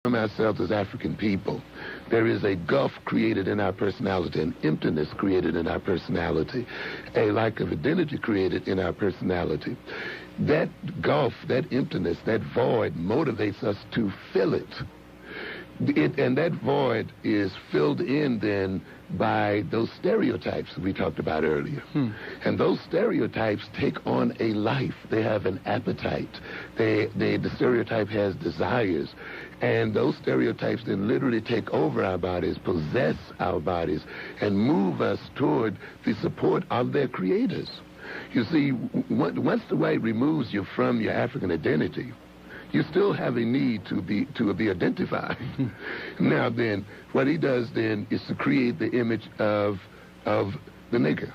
from ourselves as African people, there is a gulf created in our personality, an emptiness created in our personality, a lack of identity created in our personality. That gulf, that emptiness, that void motivates us to fill it. And that void is filled in then by those stereotypes we talked about earlier. And those stereotypes take on a life. They have an appetite. The stereotype has desires. And those stereotypes then literally take over our bodies, possess our bodies, and move us toward the support of their creators. You see, once the white removes you from your African identity, you still have a need to be identified. Now then, what he does then is to create the image of the nigger.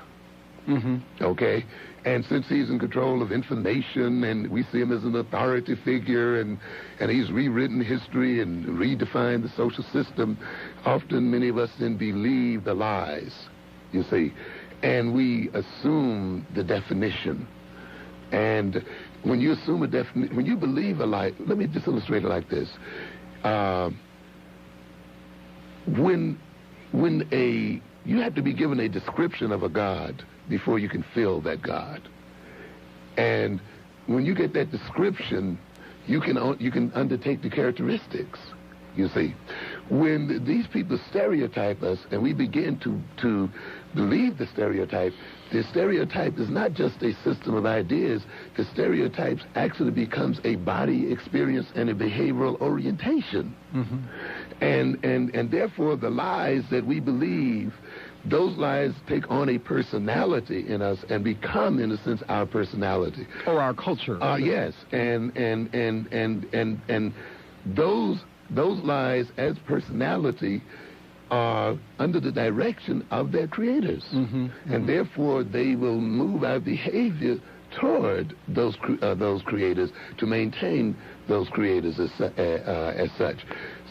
Okay? And since he's in control of information and we see him as an authority figure and he's rewritten history and redefined the social system, often many of us then believe the lies, you see, and we assume the definition. And when you assume a definition, when you believe a lie, let me just illustrate it like this. You have to be given a description of a God before you can feel that God. And when you get that description, you can undertake the characteristics, you see. When these people stereotype us and we begin to believe the stereotype is not just a system of ideas. The stereotypes actually becomes a body experience and a behavioral orientation. And therefore the lies that we believe, those lies take on a personality in us and become, in a sense, our personality. Or our culture. Yes. And those lies as personality are under the direction of their creators. And therefore they will move our behavior toward those creators to maintain those creators as such.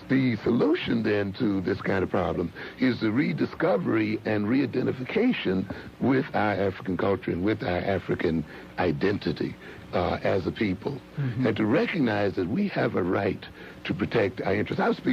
The solution then to this kind of problem is the rediscovery and re-identification with our African culture and with our African identity as a people, and to recognize that we have a right to protect our interests. I was speaking